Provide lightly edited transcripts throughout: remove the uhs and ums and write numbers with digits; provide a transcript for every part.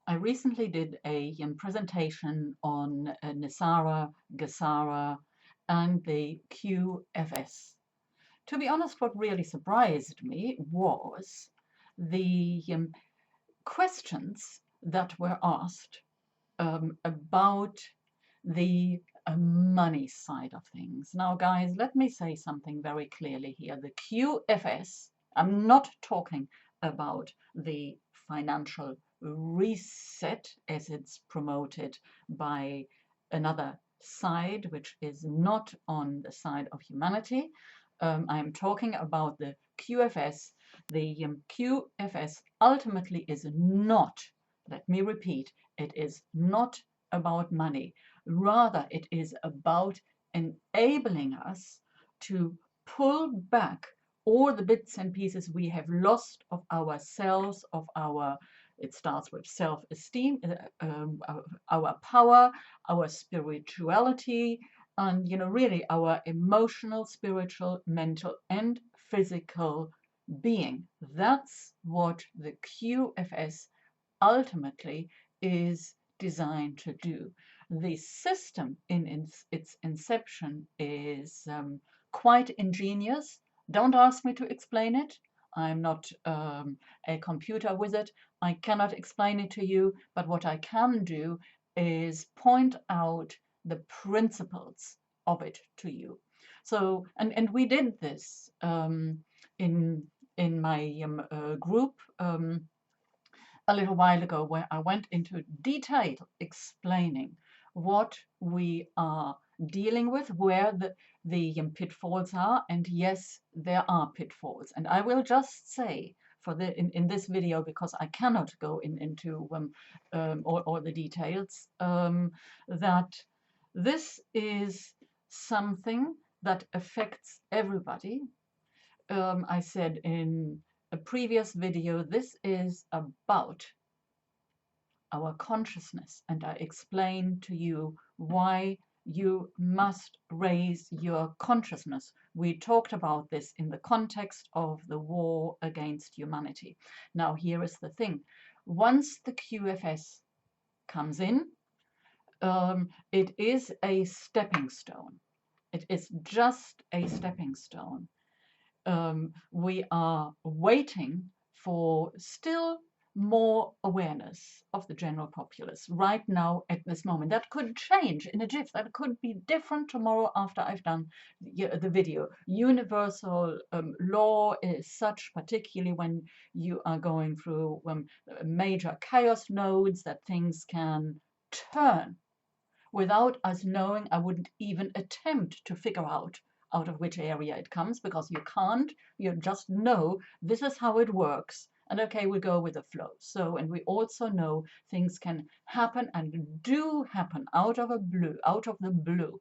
I recently did a presentation on NESARA, GESARA, and the QFS. To be honest, what really surprised me was the questions that were asked about the money side of things. Now, guys, let me say something very clearly here. The QFS, I'm not talking about the financial reset as it's promoted by another side, which is not on the side of humanity. I'm talking about the QFS. The QFS ultimately is not, let me repeat, it is not about money. Rather, it is about enabling us to pull back all the bits and pieces we have lost of ourselves, of our, it starts with self-esteem, our power, our spirituality, and really our emotional, spiritual, mental, and physical being. That's what the QFS ultimately is designed to do. The system in its inception is quite ingenious. Don't ask me to explain it. I'm not a computer wizard. I cannot explain it to you, but what I can do is point out the principles of it to you. So, and we did this in my group a little while ago, where I went into detail explaining what we are dealing with, where the pitfalls are. And yes, there are pitfalls. And I will just say for in this video, because I cannot go into all the details, that this is something that affects everybody. I said in a previous video, this is about our consciousness, and I explained to you why you must raise your consciousness. We talked about this in the context of the war against humanity. Now, here is the thing. Once the QFS comes in, it is a stepping stone. It is just a stepping stone. We are waiting for still more awareness of the general populace right now at this moment. That could change in a jiff. That could be different tomorrow after I've done the video. Universal law is such, particularly when you are going through major chaos nodes, that things can turn without us knowing. I wouldn't even attempt to figure out of which area it comes, because you can't. You just know this is how it works, and okay, we go with the flow. So, and we also know things can happen and do happen out of the blue.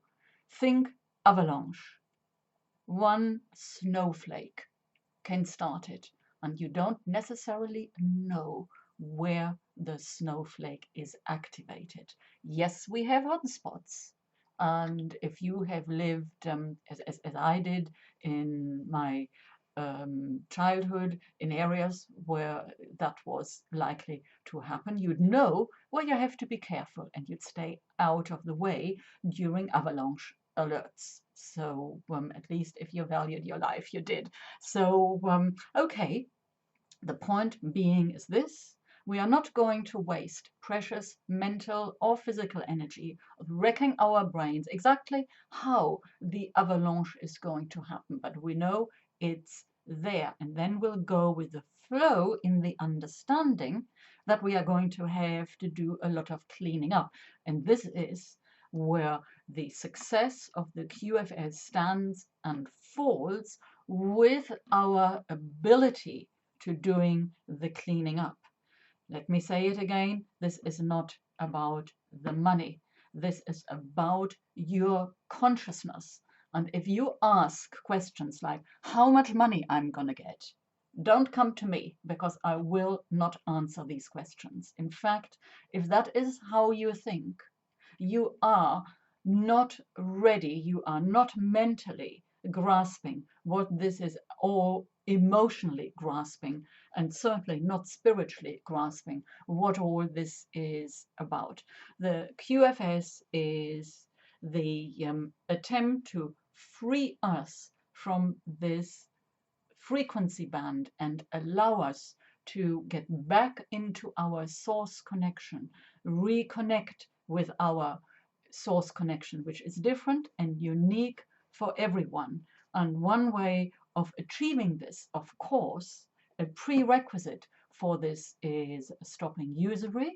Think avalanche. One snowflake can start it, and you don't necessarily know where the snowflake is activated. Yes, we have hotspots. And if you have lived, as I did in my childhood, in areas where that was likely to happen, you'd know where you have to be careful, and you'd stay out of the way during avalanche alerts. So at least if you valued your life, you did. So okay, the point being is this: we are not going to waste precious mental or physical energy wrecking our brains exactly how the avalanche is going to happen, but we know it's there, and then we'll go with the flow in the understanding that we are going to have to do a lot of cleaning up. And this is where the success of the QFS stands and falls with our ability to doing the cleaning up. Let me say it again. This is not about the money. This is about your consciousness. And if you ask questions like how much money I'm going to get, don't come to me, because I will not answer these questions. In fact, if that is how you think, you are not ready, you are not mentally grasping what this is all emotionally grasping and certainly not spiritually grasping what all this is about. The QFS is the attempt to free us from this frequency band and allow us to get back into our source connection, reconnect with our source connection, which is different and unique for everyone. And one way of achieving this, of course, a prerequisite for this is stopping usury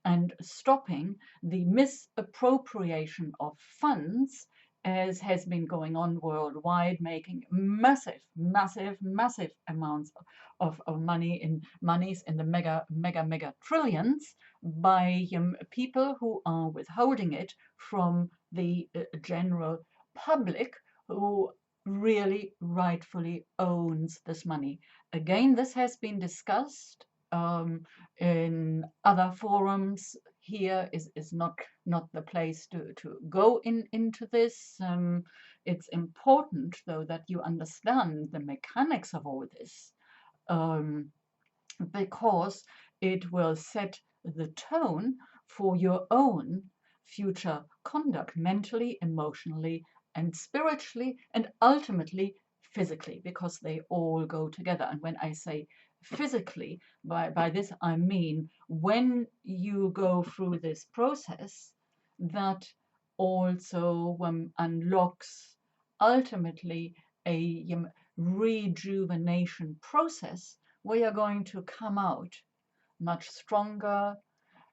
and stopping the misappropriation of funds as has been going on worldwide, making massive, massive, massive amounts of money in monies in the mega trillions by people who are withholding it from the general public who really rightfully owns this money. Again, this has been discussed in other forums. Here is not the place to go into this. It's important, though, that you understand the mechanics of all this, because it will set the tone for your own future conduct, mentally, emotionally, and spiritually, and ultimately physically, because they all go together. And when I say physically, by this I mean when you go through this process, that also unlocks ultimately a rejuvenation process where you're going to come out much stronger,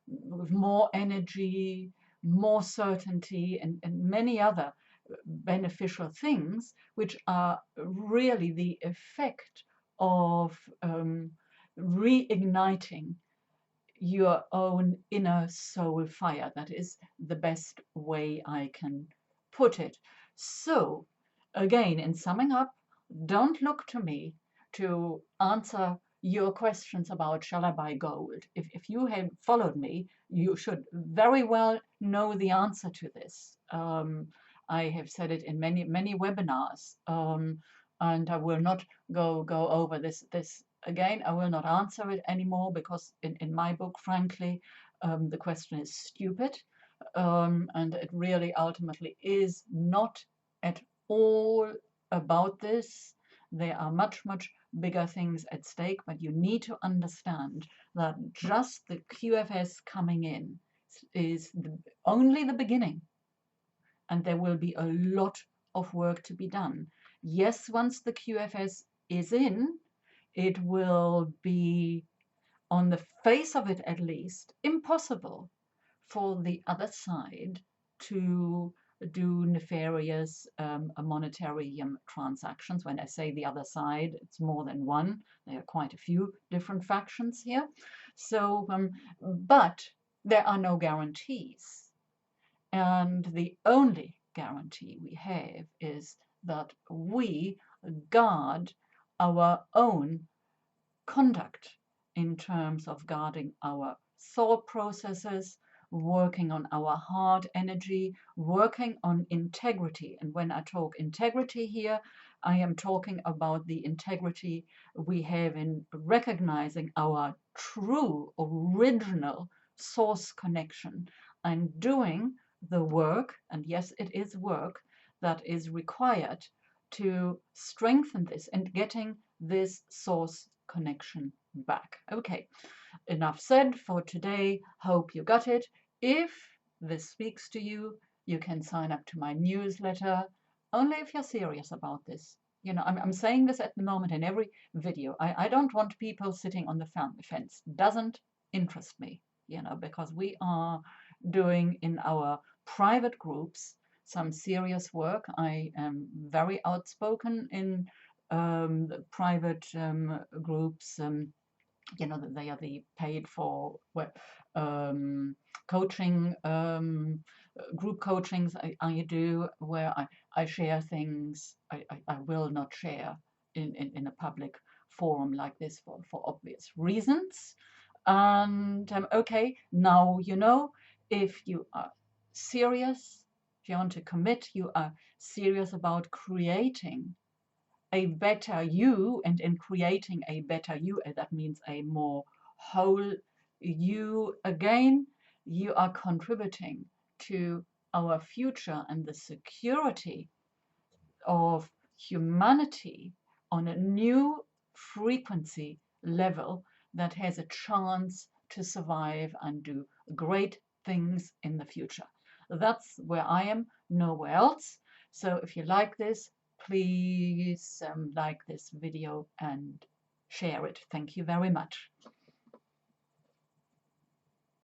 with more energy, more certainty, and many other beneficial things, which are really the effect of reigniting your own inner soul fire. That is the best way I can put it. So, again, in summing up, don't look to me to answer your questions about shall I buy gold. If you have followed me, you should very well know the answer to this. I have said it in many webinars, and I will not go over this again. I will not answer it anymore because in my book, frankly, the question is stupid, and it really ultimately is not at all about this. There are much bigger things at stake, but you need to understand that just the QFS coming in is only the beginning, and there will be a lot of work to be done. Yes, once the QFS is in, it will be, on the face of it at least, impossible for the other side to do nefarious monetary transactions. When I say the other side, it's more than one. There are quite a few different factions here. So, but there are no guarantees. And the only guarantee we have is that we guard our own conduct in terms of guarding our thought processes, working on our heart energy, working on integrity. And when I talk integrity here, I am talking about the integrity we have in recognizing our true, original source connection and doing the work, and yes, it is work, that is required to strengthen this and getting this source connection back. Okay, enough said for today. Hope you got it. If this speaks to you, you can sign up to my newsletter, only if you're serious about this. You know, I'm saying this at the moment in every video. I don't want people sitting on the fence. Doesn't interest me, you know, because we are doing in our private groups some serious work. I am very outspoken in the private groups. You know, that they are the paid for coaching, group coachings I do, where I share things I will not share in a public forum like this for obvious reasons. And okay, now you know, if you are serious, if you want to commit, you are serious about creating a better you, and in creating a better you, that means a more whole you, again, you are contributing to our future and the security of humanity on a new frequency level that has a chance to survive and do great things in the future. That's where I am, nowhere else. So if you like this, please like this video and share it. Thank you very much.